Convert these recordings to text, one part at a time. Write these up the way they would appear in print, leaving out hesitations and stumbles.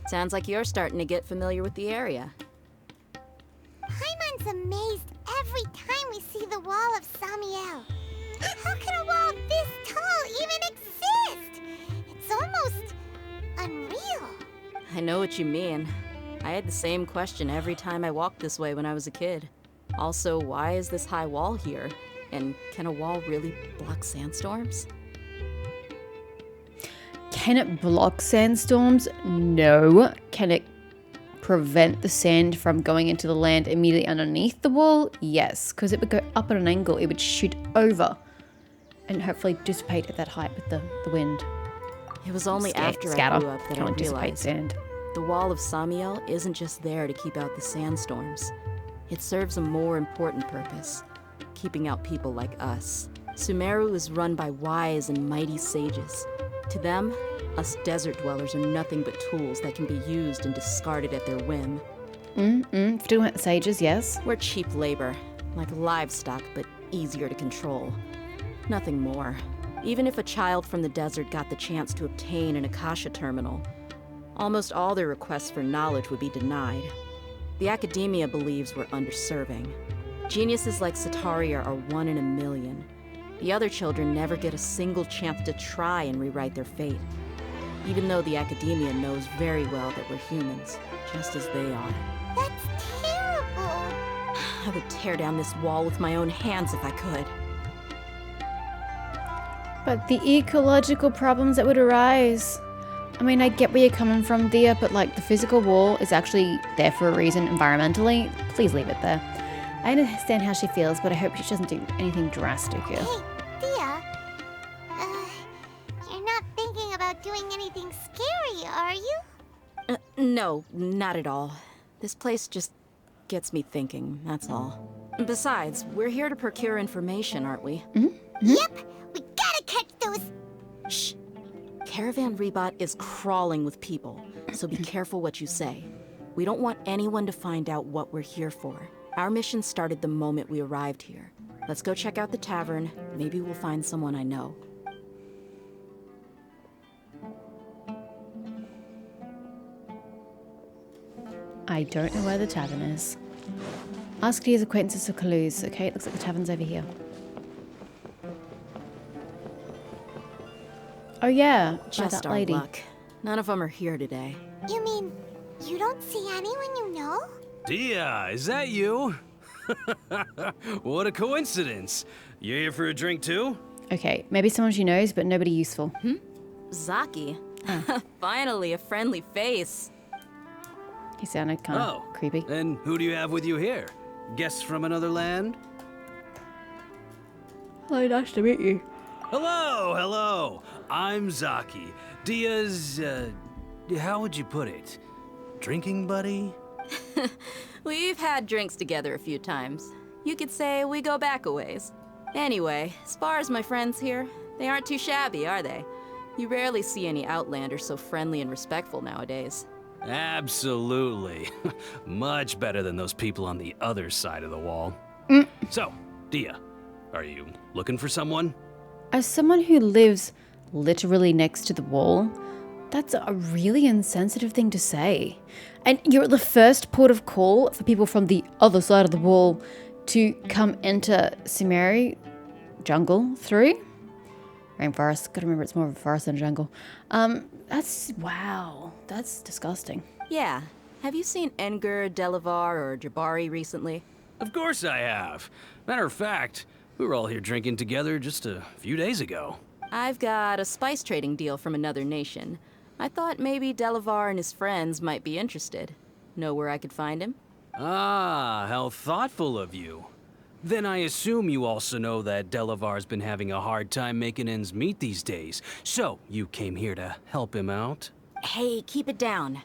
Sounds like you're starting to get familiar with the area. Paimon's amazed every time we see the wall of Samiel. How can a wall this tall even exist? It's almost unreal. I know what you mean. I had the same question every time I walked this way when I was a kid. Also, why is this high wall here? And can a wall really block sandstorms? Can it block sandstorms? No. Can it prevent the sand from going into the land immediately underneath the wall? Yes, because it would go up at an angle. It would shoot over and hopefully dissipate at that height with the wind. It was only after Scatter. I grew up that I Can't dissipate realized sand. the wall of Samiel isn't just there to keep out the sandstorms. It serves a more important purpose, keeping out people like us. Sumeru is run by wise and mighty sages. To them, us desert dwellers are nothing but tools that can be used and discarded at their whim. Still at sages, yes. We're cheap labor, like livestock, but easier to control. Nothing more. Even if a child from the desert got the chance to obtain an Akasha terminal, almost all their requests for knowledge would be denied. The academia believes we're underserving. Geniuses like Sataria are 1 in a million. The other children never get a single chance to try and rewrite their fate, even though the academia knows very well that we're humans, just as they are. That's terrible. I would tear down this wall with my own hands if I could. But the ecological problems that would arise. I mean, I get where you're coming from, Dia, but like the physical wall is actually there for a reason environmentally. Please leave it there. I understand how she feels, but I hope she doesn't do anything drastic here. Hey, Dia. You're not thinking about doing anything scary, are you? No, not at all. This place just gets me thinking, that's all. Besides, we're here to procure information, aren't we? Yep, we gotta catch those. Shh. Caravan Rebot is crawling with people, so be careful what you say. We don't want anyone to find out what we're here for. Our mission started the moment we arrived here. Let's go check out the tavern. Maybe we'll find someone I know. I don't know where the tavern is. Ask Dia's acquaintances for clues, okay? It looks like the tavern's over here. Oh yeah, by Just that our lady. luck. None of them are here today. You mean you don't see anyone you know? Dia, is that you? What a coincidence. You here for a drink too? Okay, maybe someone she knows, but nobody useful. Zaki. Finally, a friendly face. He sounded kind of creepy. And who do you have with you here? Guests from another land? Hi, nice to meet you. Hello, hello. I'm Zaki. Dia's, how would you put it? Drinking buddy? We've had drinks together a few times. You could say we go back a ways. Anyway, as far as my friends here, they aren't too shabby, are they? You rarely see any Outlanders so friendly and respectful nowadays. Absolutely. Much better than those people on the other side of the wall. So, Dia, are you looking for someone? As someone who lives literally next to the wall, that's a really insensitive thing to say. And you're at the first port of call for people from the other side of the wall to come into Sumeru jungle through. Rainforest. Gotta remember it's more of a forest than a jungle. Wow. That's disgusting. Yeah. Have you seen Enger, Delavar, or Jabari recently? Of course I have. Matter of fact, we were all here drinking together just a few days ago. I've got a spice trading deal from another nation. I thought maybe Delavar and his friends might be interested. Know where I could find him? Ah, how thoughtful of you. Then I assume you also know that Delavar's been having a hard time making ends meet these days. So, you came here to help him out? Hey, keep it down.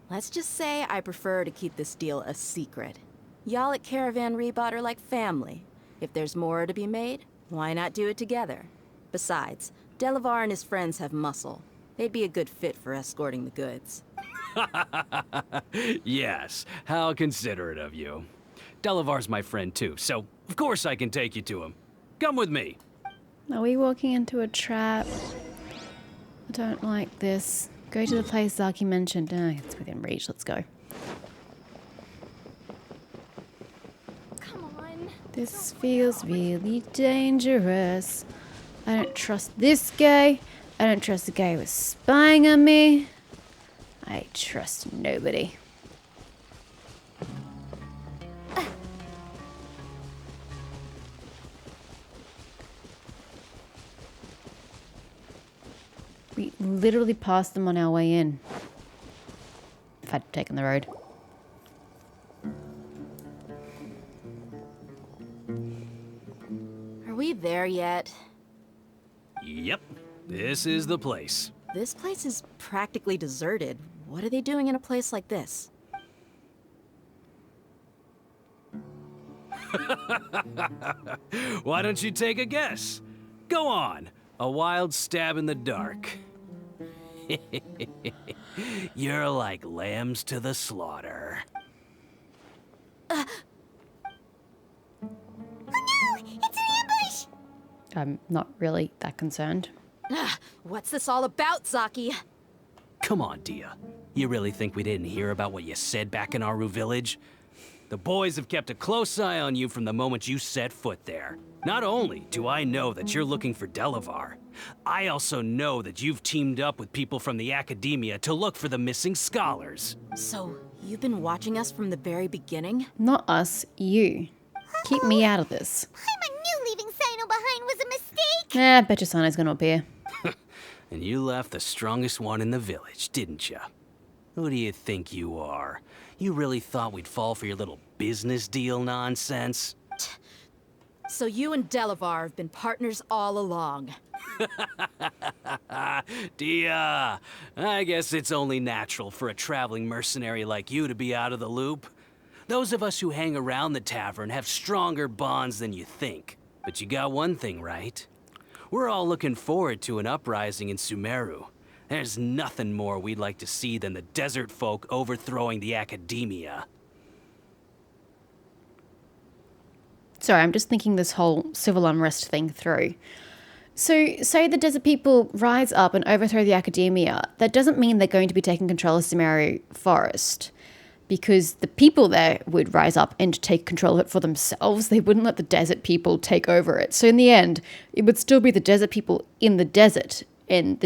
Let's just say I prefer to keep this deal a secret. Y'all at Caravan Rebot are like family. If there's more to be made, why not do it together? Besides, Delavar and his friends have muscle. They'd be a good fit for escorting the goods. Yes, how considerate of you. Delavar's my friend too, so of course I can take you to him. Come with me. Are we walking into a trap? I don't like this. Go to the place Zaki mentioned. It's within reach. Let's go. Come on. This feels really dangerous. I don't trust this guy. I don't trust the guy who was spying on me. I trust nobody. We literally passed them on our way in. If I'd taken the road. Are we there yet? Yep, this is the place. This place is practically deserted. What are they doing in a place like this? Why don't you take a guess? Go on, a wild stab in the dark. You're like lambs to the slaughter. Oh no! It's an ambush! I'm not really that concerned. What's this all about, Zaki? Come on, Dia. You really think we didn't hear about what you said back in Aru village? The boys have kept a close eye on you from the moment you set foot there. Not only do I know that you're looking for Delavar, I also know that you've teamed up with people from the academia to look for the missing scholars. So, you've been watching us from the very beginning? Not us, you. Keep me out of this. I knew leaving Sino behind was a mistake! I bet your Sino's gonna appear. And you left the strongest one in the village, didn't ya? Who do you think you are? You really thought we'd fall for your little business deal nonsense? So you and Delavar have been partners all along. Dia, I guess it's only natural for a traveling mercenary like you to be out of the loop. Those of us who hang around the tavern have stronger bonds than you think. But you got one thing right. We're all looking forward to an uprising in Sumeru. There's nothing more we'd like to see than the desert folk overthrowing the academia. Sorry, I'm just thinking this whole civil unrest thing through. So, say the desert people rise up and overthrow the academia. That doesn't mean they're going to be taking control of Sumeru Forest. Because the people there would rise up and take control of it for themselves. They wouldn't let the desert people take over it. So in the end, it would still be the desert people in the desert and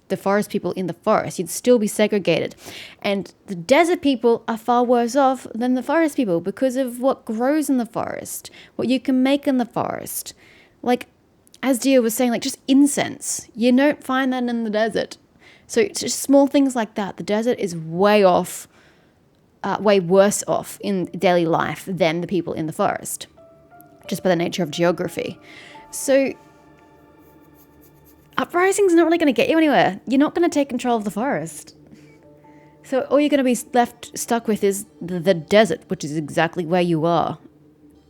the forest people in the forest. You'd still be segregated. And the desert people are far worse off than the forest people because of what grows in the forest, what you can make in the forest. Like, as Dia was saying, like just incense. You don't find that in the desert. So it's just small things like that. The desert is way off. Way worse off in daily life than the people in the forest, just by the nature of geography. So, uprising's not really going to get you anywhere. You're not going to take control of the forest. So all you're going to be stuck with is the desert, which is exactly where you are.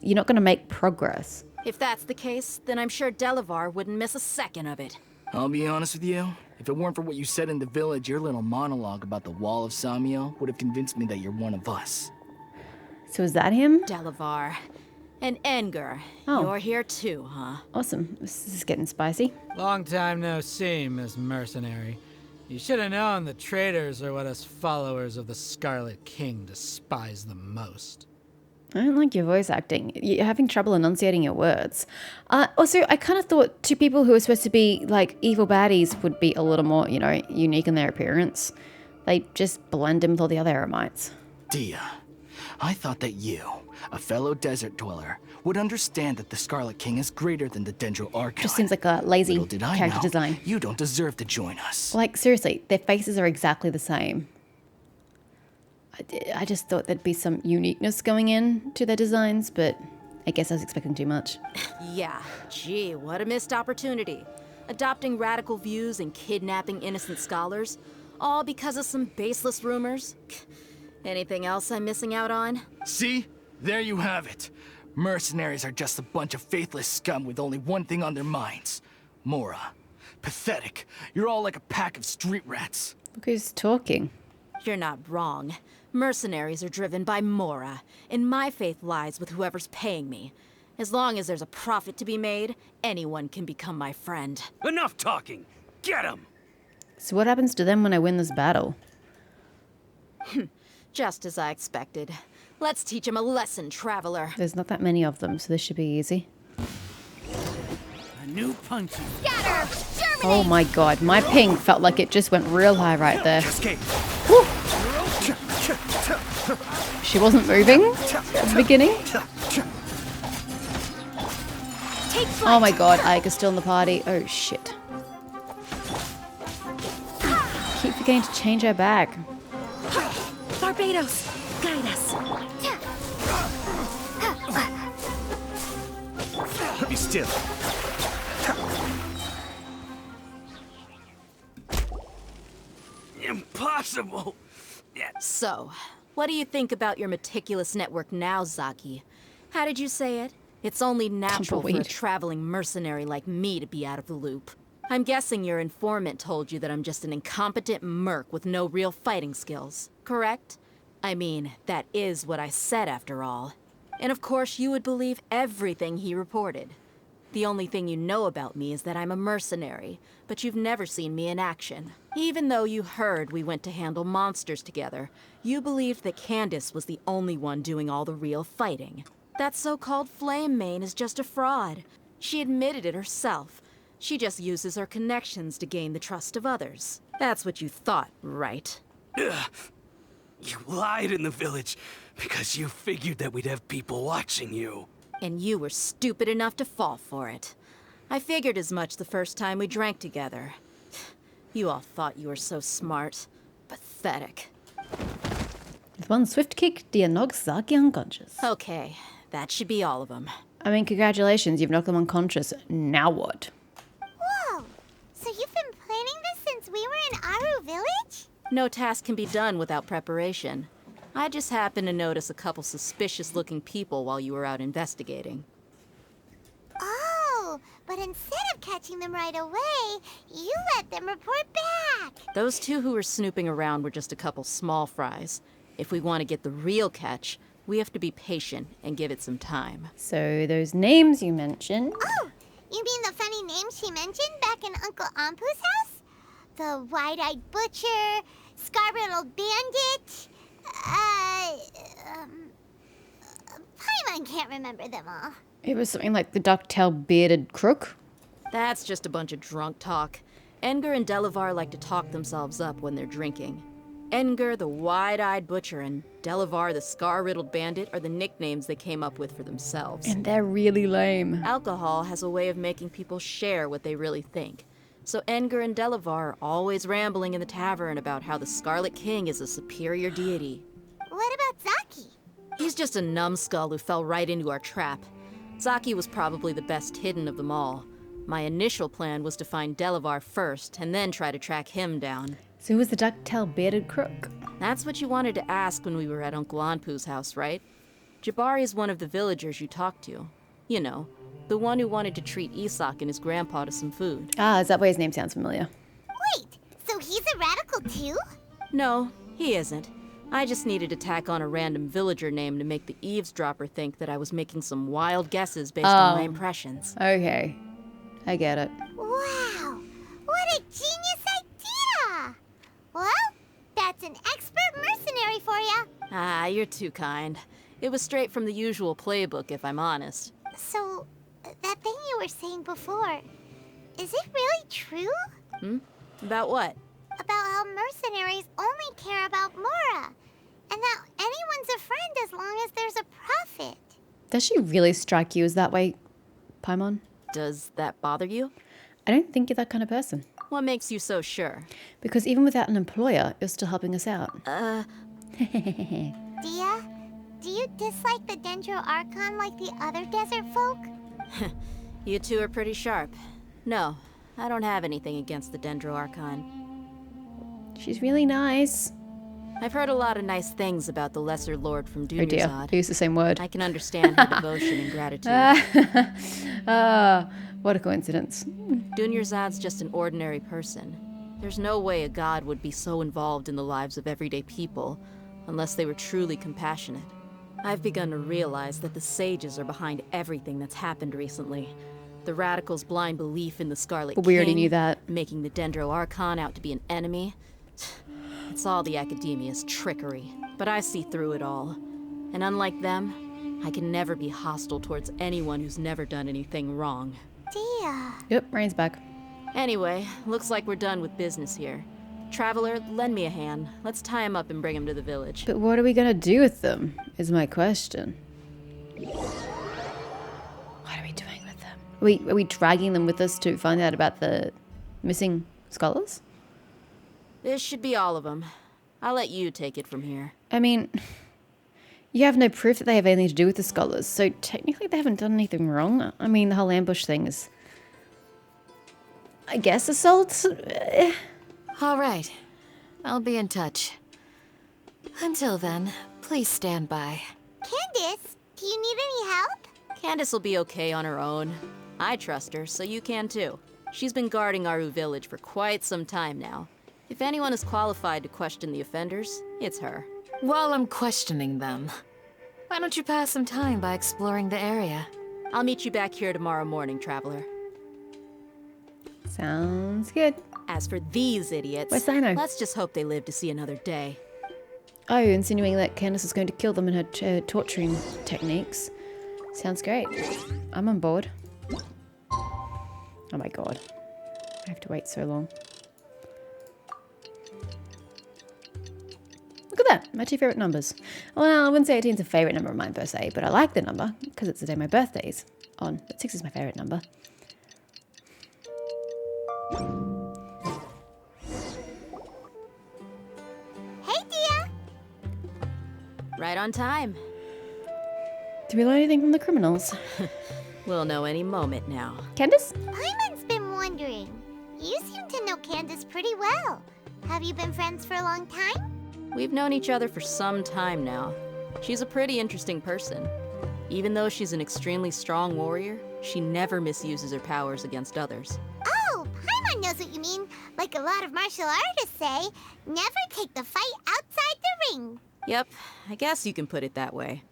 You're not going to make progress. If that's the case, then I'm sure Delavar wouldn't miss a second of it. I'll be honest with you. If it weren't for what you said in the village, your little monologue about the Wall of Samiel would have convinced me that you're one of us. So is that him? Delavar. And Enger. Oh. You're here too, huh? Awesome. This is getting spicy. Long time no see, Miss Mercenary. You should have known the traitors are what us followers of the Scarlet King despise the most. I don't like your voice acting. You're having trouble enunciating your words. Also, I kind of thought two people who are supposed to be, like, evil baddies would be a little more, unique in their appearance. They just blend in with all the other Eremites. Dia, I thought that you, a fellow desert dweller, would understand that the Scarlet King is greater than the Dendro Archon. Just seems like a lazy Little did I character know, design. You don't deserve to join us. Like, seriously, their faces are exactly the same. I just thought there'd be some uniqueness going in to their designs, but I guess I was expecting too much. Yeah, gee, what a missed opportunity. Adopting radical views and kidnapping innocent scholars, all because of some baseless rumors. Anything else I'm missing out on? See? There you have it. Mercenaries are just a bunch of faithless scum with only one thing on their minds. Mora. Pathetic. You're all like a pack of street rats. Look who's talking. You're not wrong. Mercenaries are driven by Mora, and my faith lies with whoever's paying me. As long as there's a profit to be made, anyone can become my friend. Enough talking! Get him! So what happens to them when I win this battle? Just as I expected. Let's teach him a lesson, traveler. There's not that many of them, so this should be easy. A new punchy. Scatter! Germinate! Oh my god, my ping felt like it just went real high right there. Woo. She wasn't moving at the beginning. Oh my god, Ike's still in the party. Oh shit. Keep forgetting to change her back. Barbados, guide us. Be still. Impossible! So, what do you think about your meticulous network now, Zaki? How did you say it? It's only natural for a Tumbleweed. traveling mercenary like me to be out of the loop. I'm guessing your informant told you that I'm just an incompetent merc with no real fighting skills, correct? I mean, that is what I said after all. And of course you would believe everything he reported. The only thing you know about me is that I'm a mercenary, but you've never seen me in action. Even though you heard we went to handle monsters together, you believed that Candace was the only one doing all the real fighting. That so-called Flame Mane is just a fraud. She admitted it herself. She just uses her connections to gain the trust of others. That's what you thought, right? Ugh. You lied in the village because you figured that we'd have people watching you. And you were stupid enough to fall for it. I figured as much the first time we drank together. You all thought you were so smart. Pathetic. With one swift kick, Dia knocks Zaki unconscious. Okay, that should be all of them. I mean, congratulations, you've knocked them unconscious. Now what? Whoa! So you've been planning this since we were in Aru Village? No task can be done without preparation. I just happened to notice a couple suspicious-looking people while you were out investigating. Oh, but instead of catching them right away, you let them report back. Those two who were snooping around were just a couple small fries. If we want to get the real catch, we have to be patient and give it some time. So those names you mentioned. Oh, you mean the funny name she mentioned back in Uncle Ampu's house? The wide-eyed butcher, scar-riddled bandit, Paimon can't remember them all. It was something like the duck-tailed bearded crook. That's just a bunch of drunk talk. Edgar and Delavar like to talk themselves up when they're drinking. Edgar, the wide-eyed butcher, and Delavar, the scar-riddled bandit, are the nicknames they came up with for themselves. And they're really lame. Alcohol has a way of making people share what they really think. So Edgar and Delavar are always rambling in the tavern about how the Scarlet King is a superior deity. What about Zaki? He's just a numbskull who fell right into our trap. Zaki was probably the best hidden of them all. My initial plan was to find Delavar first, and then try to track him down. So who was the duck-tailed bearded crook? That's what you wanted to ask when we were at Uncle Anpu's house, right? Jabari is one of the villagers you talked to. You know, the one who wanted to treat Isak and his grandpa to some food. Ah, is that why his name sounds familiar? Wait, so he's a radical too? No, he isn't. I just needed to tack on a random villager name to make the eavesdropper think that I was making some wild guesses based on my impressions. Okay. I get it. Wow, what a genius idea! Well, that's an expert mercenary for you. Ah, you're too kind. It was straight from the usual playbook, if I'm honest. So, that thing you were saying before, is it really true? About what? About how mercenaries only care about Mora, and that anyone's a friend as long as there's a profit. Does she really strike you as that way, Paimon? Does that bother you? I don't think you're that kind of person. What makes you so sure? Because even without an employer, you're still helping us out. Dia, do you dislike the Dendro Archon like the other desert folk? You two are pretty sharp. No, I don't have anything against the Dendro Archon. She's really nice. I've heard a lot of nice things about the Lesser Lord from Oh dear, Dunerzad. I used the same word. I can understand her devotion and gratitude. Ah, what a coincidence. Dunerzad's just an ordinary person. There's no way a god would be so involved in the lives of everyday people unless they were truly compassionate. I've begun to realize that the sages are behind everything that's happened recently. The Radicals' blind belief in the Scarlet But we already King, knew that. making the Dendro Archon out to be an enemy. It's all the Academia's trickery. But I see through it all. And unlike them, I can never be hostile towards anyone who's never done anything wrong. Dear. Yep, Rain's back. Anyway, looks like we're done with business here. Traveler, lend me a hand. Let's tie him up and bring him to the village. But what are we gonna do with them, is my question. What are we doing with them? Are we dragging them with us to find out about the missing scholars? This should be all of them. I'll let you take it from here. I mean, you have no proof that they have anything to do with the scholars, so technically they haven't done anything wrong. I mean, the whole ambush thing is, I guess, assault? All right. I'll be in touch. Until then, please stand by. Candace, do you need any help? Candace will be okay on her own. I trust her, so you can too. She's been guarding Aru village for quite some time now. If anyone is qualified to question the offenders, it's her. While I'm questioning them, why don't you pass some time by exploring the area? I'll meet you back here tomorrow morning, Traveler. Sounds good. As for these idiots, Where's Sino? let's just hope they live to see another day. Oh, you're insinuating that Candace is going to kill them in her torturing techniques. Sounds great. I'm on board. Oh my god. I have to wait so long. Look at that, my two favourite numbers. Well, I wouldn't say 18's a favourite number of mine per se, but I like the number because it's the day my birthday's on. But 6 is my favourite number. Hey, Dia. Right on time. Do we learn anything from the criminals? We'll know any moment now. Candace? Paimon's been wondering. You seem to know Candace pretty well. Have you been friends for a long time? We've known each other for some time now. She's a pretty interesting person. Even though she's an extremely strong warrior, she never misuses her powers against others. Oh, Paimon knows what you mean. Like a lot of martial artists say, never take the fight outside the ring. Yep, I guess you can put it that way.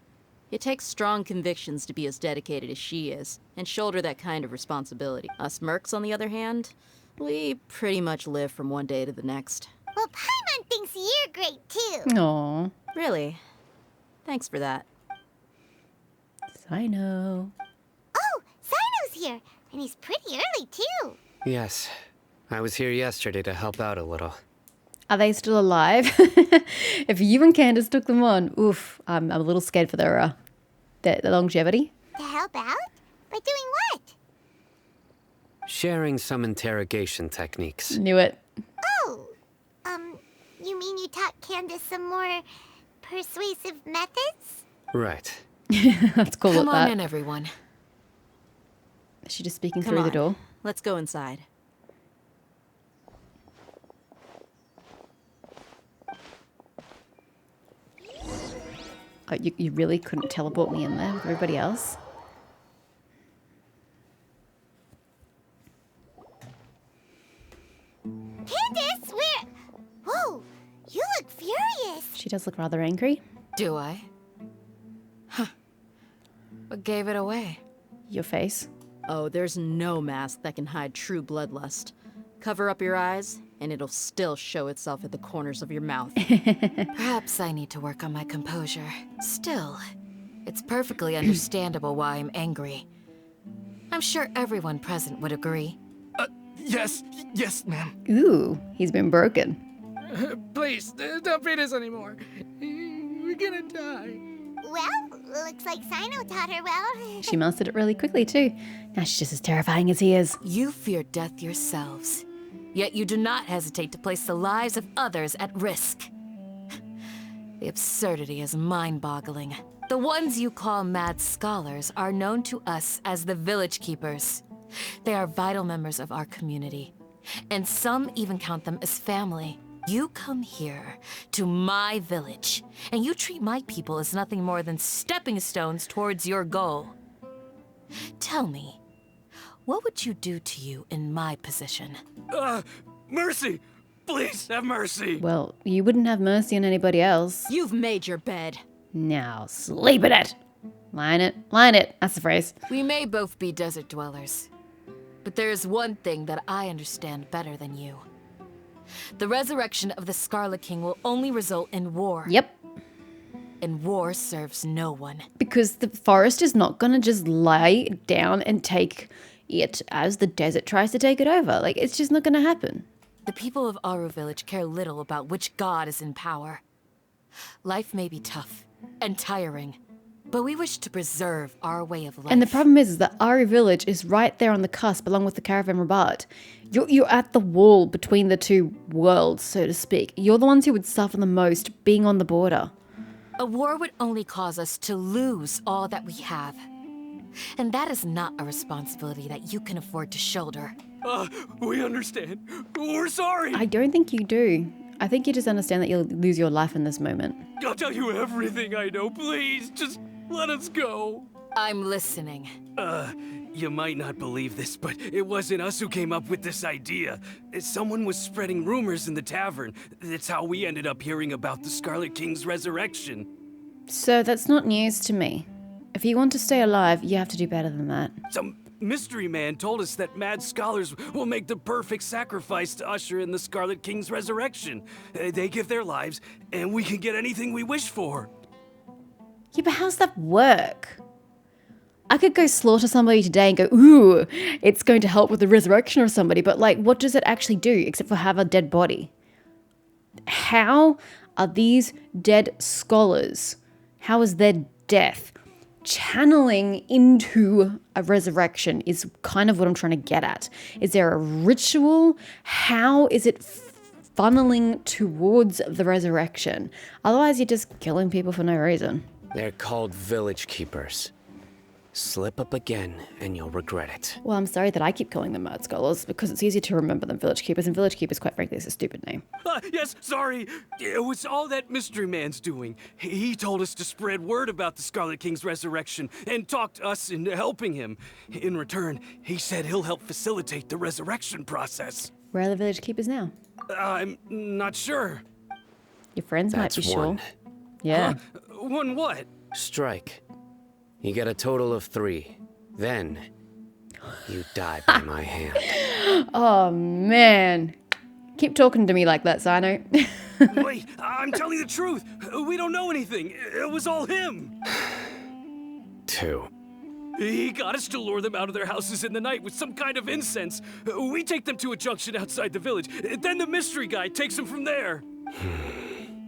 It takes strong convictions to be as dedicated as she is, and shoulder that kind of responsibility. Us mercs, on the other hand, we pretty much live from one day to the next. Well, Paimon thinks you're great too. Aww. Really? Thanks for that. I know. Oh, Sino's here, and he's pretty early too. Yes. I was here yesterday to help out a little. Are they still alive? If you and Candace took them on, oof, I'm a little scared for their longevity. To help out? By doing what? Sharing some interrogation techniques. Knew it. Oh, you mean you taught Candace some more persuasive methods? Right. Let's call Come it on that. in, everyone. Is she just speaking Come through the on, door? let's go inside. Oh, you really couldn't teleport me in there with everybody else? Candace, where? Whoa, you look furious. She does look rather angry. Do I? Huh. What gave it away? Your face. Oh, there's no mask that can hide true bloodlust. Cover up your eyes, and it'll still show itself at the corners of your mouth. Perhaps I need to work on my composure. Still, it's perfectly understandable why I'm angry. I'm sure everyone present would agree. Yes, ma'am. Ooh, he's been broken. Please, don't beat us anymore. We're gonna die. Well, looks like Sino taught her well. She mastered it really quickly too. Now she's just as terrifying as he is. You fear death yourselves, yet you do not hesitate to place the lives of others at risk. The absurdity is mind-boggling. The ones you call mad scholars are known to us as the Village Keepers. They are vital members of our community, and some even count them as family. You come here to my village, and you treat my people as nothing more than stepping stones towards your goal. Tell me, what would you do to you in my position? Mercy! Please, have mercy! Well, you wouldn't have mercy on anybody else. You've made your bed. Now sleep in it. Line it. Line it. That's the phrase. We may both be desert dwellers, But there is one thing that I understand better than you. The resurrection of the Scarlet King will only result in war. Yep. And war serves no one. Because the forest is not going to just lie down and take it as the desert tries to take it over. Like, it's just not going to happen. The people of Aru Village care little about which god is in power. Life may be tough and tiring, but we wish to preserve our way of life. And the problem is that Aru Village is right there on the cusp, along with the Caravan Rabat. You're at the wall between the two worlds, so to speak. You're the ones who would suffer the most being on the border. A war would only cause us to lose all that we have. And that is not a responsibility that you can afford to shoulder. We understand. We're sorry. I don't think you do. I think you just understand that you'll lose your life in this moment. I'll tell you everything I know. Please, just let us go. I'm listening. You might not believe this, but it wasn't us who came up with this idea. Someone was spreading rumors in the tavern. That's how we ended up hearing about the Scarlet King's resurrection. So that's not news to me. If you want to stay alive, you have to do better than that. Some mystery man told us that mad scholars will make the perfect sacrifice to usher in the Scarlet King's resurrection. They give their lives, and we can get anything we wish for. Yeah, but how's that work? I could go slaughter somebody today and go, ooh, it's going to help with the resurrection of somebody. But, like, what does it actually do except for have a dead body? How are these dead scholars, how is their death channeling into a resurrection is kind of what I'm trying to get at. Is there a ritual? How is it funneling towards the resurrection? Otherwise, you're just killing people for no reason. They're called village keepers. Slip up again and you'll regret it. Well, I'm sorry that I keep calling them mad scholars because it's easier to remember than village keepers, and village keepers, quite frankly, is a stupid name. Yes, sorry. It was all that mystery man's doing. He told us to spread word about the Scarlet King's resurrection and talked us into helping him. In return, he said he'll help facilitate the resurrection process. Where are the village keepers now? I'm not sure. Your friends That's might be sure. one. Yeah. One what? Strike. You get a total of 3. Then, you die by my hand. Oh, man. Keep talking to me like that, Sino. Wait, I'm telling the truth. We don't know anything. It was all him. 2. He got us to lure them out of their houses in the night with some kind of incense. We take them to a junction outside the village. Then the mystery guy takes them from there.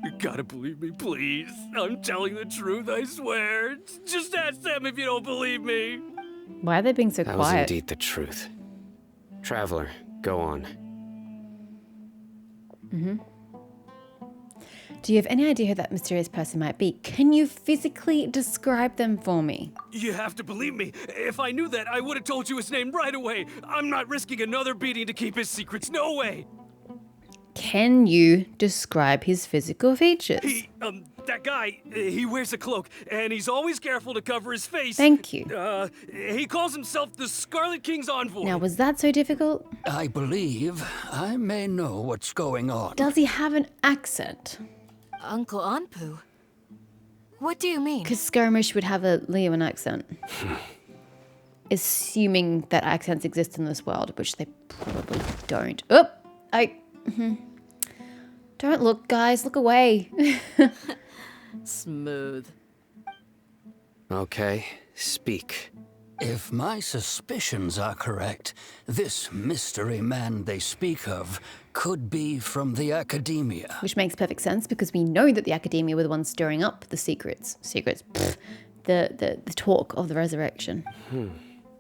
You gotta believe me, please. I'm telling the truth, I swear. Just ask them if you don't believe me. Why are they being so That was quiet? indeed the truth. Traveler, go on. Do you have any idea who that mysterious person might be? Can you physically describe them for me? You have to believe me. If I knew that, I would have told you his name right away. I'm not risking another beating to keep his secrets. No way. Can you describe his physical features? That guy, he wears a cloak, and he's always careful to cover his face. Thank you. He calls himself the Scarlet King's envoy. Now, was that so difficult? I believe I may know what's going on. Does he have an accent? Uncle Anpu? What do you mean? Because Skirmish would have a Leonin accent. Assuming that accents exist in this world, which they probably don't. Oh, Don't look, guys. Look away. Smooth. Okay, speak. If my suspicions are correct, this mystery man they speak of could be from the academia. Which makes perfect sense because we know that the academia were the ones stirring up the secrets. Pfft. The talk of the resurrection.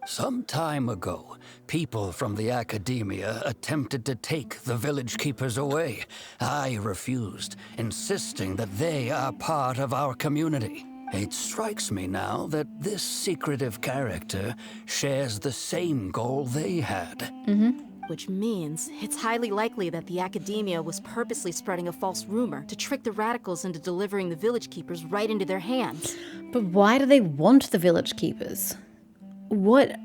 Some time ago, people from the academia attempted to take the village keepers away. I refused, insisting that they are part of our community. It strikes me now that this secretive character shares the same goal they had. Which means it's highly likely that the academia was purposely spreading a false rumor to trick the radicals into delivering the village keepers right into their hands. But why do they want the village keepers? What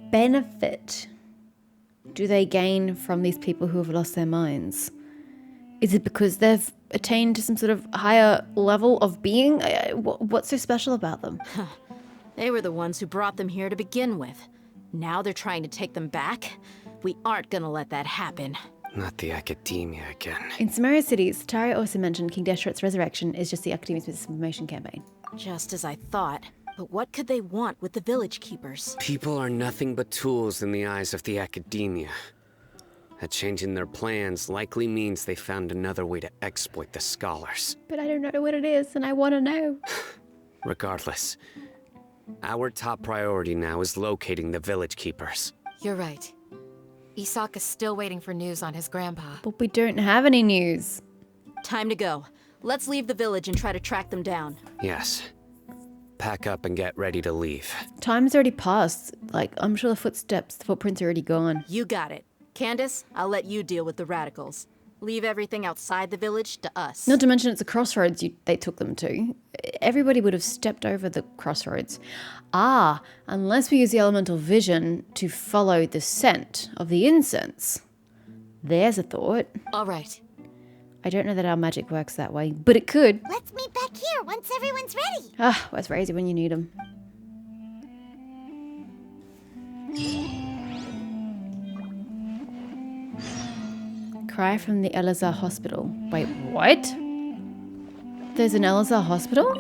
benefit do they gain from these people who have lost their minds? Is it because they've attained to some sort of higher level of being? What's so special about them? They were the ones who brought them here to begin with. Now they're trying to take them back? We aren't gonna let that happen. Not the academia again. In Samaria Cities, Tari also mentioned King Deshret's resurrection is just the Academia's misinformation campaign. Just as I thought. But what could they want with the village keepers? People are nothing but tools in the eyes of the academia. A change in their plans likely means they found another way to exploit the scholars. But I don't know what it is, and I want to know. Regardless, our top priority now is locating the village keepers. You're right. Isak is still waiting for news on his grandpa. But we don't have any news. Time to go. Let's leave the village and try to track them down. Yes. Pack up and get ready to leave. Time's already passed. Like, I'm sure the footprints are already gone. You got it. Candace, I'll let you deal with the radicals. Leave everything outside the village to us. Not to mention it's a crossroads they took them to. Everybody would have stepped over the crossroads. Unless we use the elemental vision to follow the scent of the incense. There's a thought. All right. I don't know that our magic works that way, but it could. Let's meet back here once everyone's ready. Where's Razy when you need him? Cry from the Elazar Hospital. Wait, what? There's an Elazar Hospital?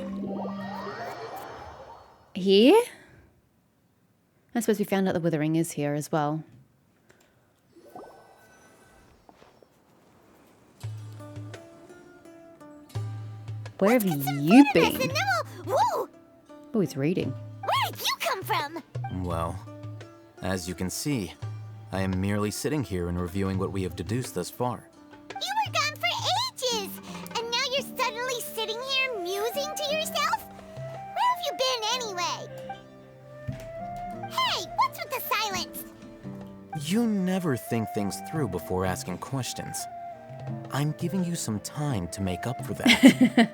Here? I suppose we found out the Withering is here as well. Where have you been? And then Woo! Oh, he's reading. Where did you come from? Well, as you can see, I am merely sitting here and reviewing what we have deduced thus far. You were gone for ages, and now you're suddenly sitting here musing to yourself? Where have you been anyway? Hey, what's with the silence? You never think things through before asking questions. I'm giving you some time to make up for that. Paimon's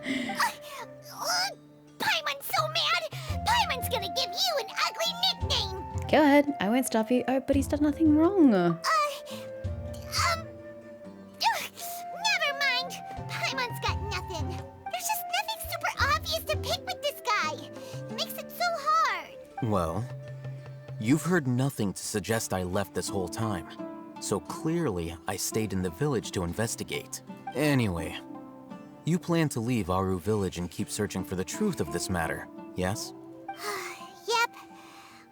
so mad! Paimon's gonna give you an ugly nickname! Go ahead, I won't stop you. Oh, but he's done nothing wrong. Never mind. Paimon's got nothing. There's just nothing super obvious to pick with this guy. It makes it so hard. Well, you've heard nothing to suggest I left this whole time. So clearly, I stayed in the village to investigate. Anyway, you plan to leave Aru village and keep searching for the truth of this matter, yes? Yep.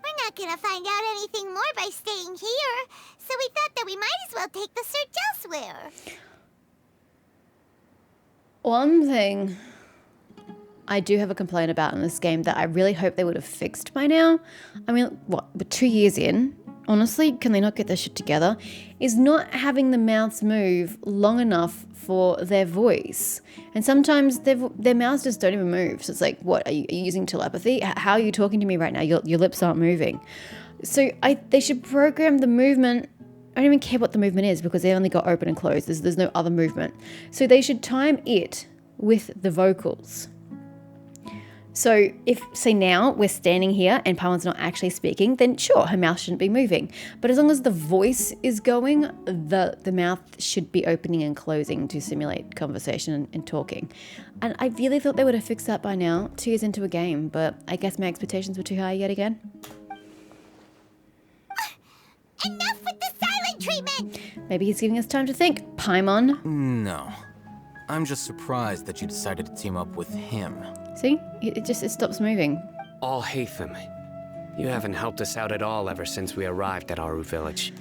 We're not gonna find out anything more by staying here, so we thought that we might as well take the search elsewhere. One thing I do have a complaint about in this game that I really hope they would have fixed by now. I mean, what, we're 2 years in? Honestly, can they not get their shit together? Is not having the mouths move long enough for their voice. And sometimes their mouths just don't even move. So it's like, what, are you using telepathy? How are you talking to me right now? Your lips aren't moving. So they should program the movement. I don't even care what the movement is because they only got open and closed. There's no other movement. So they should time it with the vocals. So if, say now, we're standing here and Paimon's not actually speaking, then sure, her mouth shouldn't be moving. But as long as the voice is going, the mouth should be opening and closing to simulate conversation and talking. And I really thought they would have fixed that by now, 2 years into a game, but I guess my expectations were too high yet again. Enough with the silent treatment! Maybe he's giving us time to think. Paimon. No. I'm just surprised that you decided to team up with him. See? It stops moving. All Hatham, you haven't helped us out at all ever since we arrived at Aru village.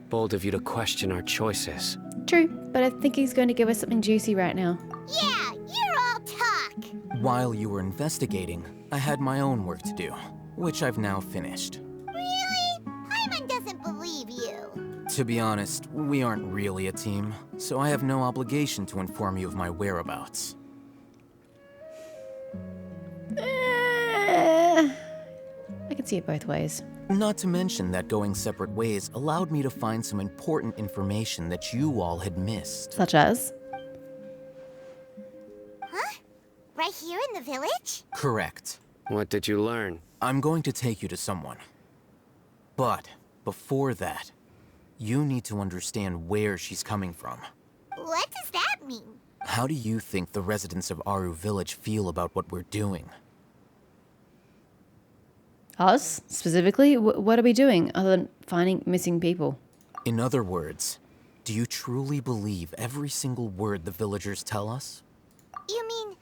Bold of you to question our choices. True, but I think he's going to give us something juicy right now. Yeah, you're all talk! While you were investigating, I had my own work to do, which I've now finished. Really? Paimon doesn't believe you. To be honest, we aren't really a team, so I have no obligation to inform you of my whereabouts. I can see it both ways. Not to mention that going separate ways allowed me to find some important information that you all had missed. Such as? Huh? Right here in the village? Correct. What did you learn? I'm going to take you to someone. But before that, you need to understand where she's coming from. What does that mean? How do you think the residents of Aru village feel about what we're doing? Us, specifically? What are we doing other than finding missing people? In other words, do you truly believe every single word the villagers tell us? You mean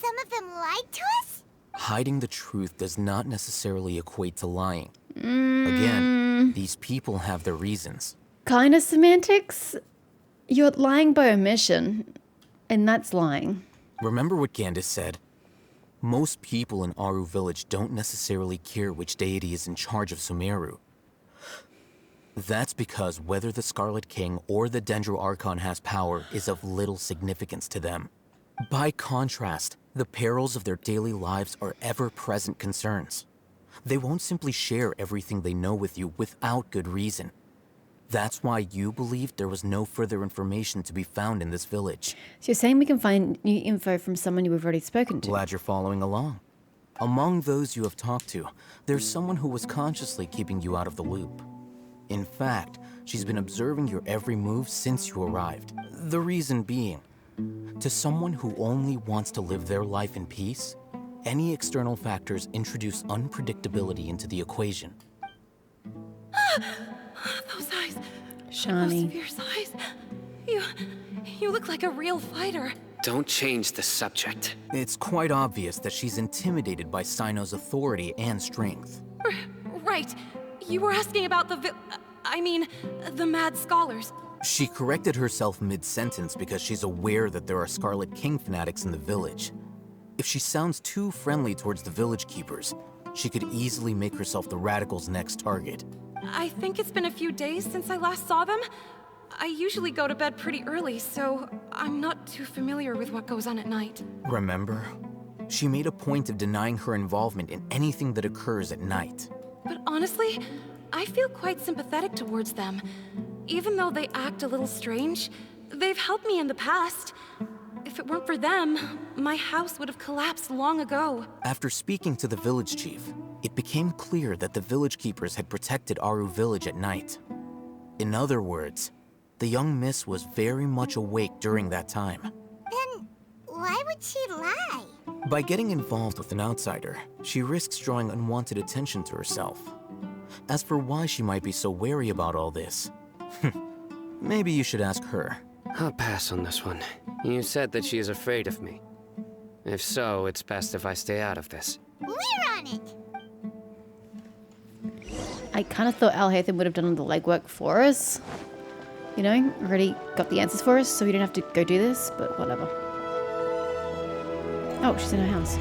some of them lied to us? Hiding the truth does not necessarily equate to lying. Again, these people have their reasons. Kind of semantics? You're lying by omission, and that's lying. Remember what Gandis said? Most people in Aru village don't necessarily care which deity is in charge of Sumeru. That's because whether the Scarlet King or the Dendro Archon has power is of little significance to them. By contrast, the perils of their daily lives are ever-present concerns. They won't simply share everything they know with you without good reason. That's why you believed there was no further information to be found in this village. So you're saying we can find new info from someone you've already spoken to? Glad you're following along. Among those you have talked to, there's someone who was consciously keeping you out of the loop. In fact, she's been observing your every move since you arrived. The reason being, to someone who only wants to live their life in peace, any external factors introduce unpredictability into the equation. Those eyes. Shani. Those fierce eyes. You look like a real fighter. Don't change the subject. It's quite obvious that she's intimidated by Sino's authority and strength. Right. You were asking about the mad scholars. She corrected herself mid-sentence because she's aware that there are Scarlet King fanatics in the village. If she sounds too friendly towards the village keepers, she could easily make herself the radicals' next target. I think it's been a few days since I last saw them. I usually go to bed pretty early, so I'm not too familiar with what goes on at night. Remember? She made a point of denying her involvement in anything that occurs at night. But honestly, I feel quite sympathetic towards them. Even though they act a little strange, they've helped me in the past. If it weren't for them, my house would have collapsed long ago. After speaking to the village chief, it became clear that the village keepers had protected Aru village at night. In other words, the young miss was very much awake during that time. Then why would she lie? By getting involved with an outsider, she risks drawing unwanted attention to herself. As for why she might be so wary about all this, maybe you should ask her. I'll pass on this one. You said that she is afraid of me. If so, it's best if I stay out of this. We're on it! I kind of thought Aether would have done all the legwork for us. You know, already got the answers for us, so we don't have to go do this, but whatever. Oh, she's in her house.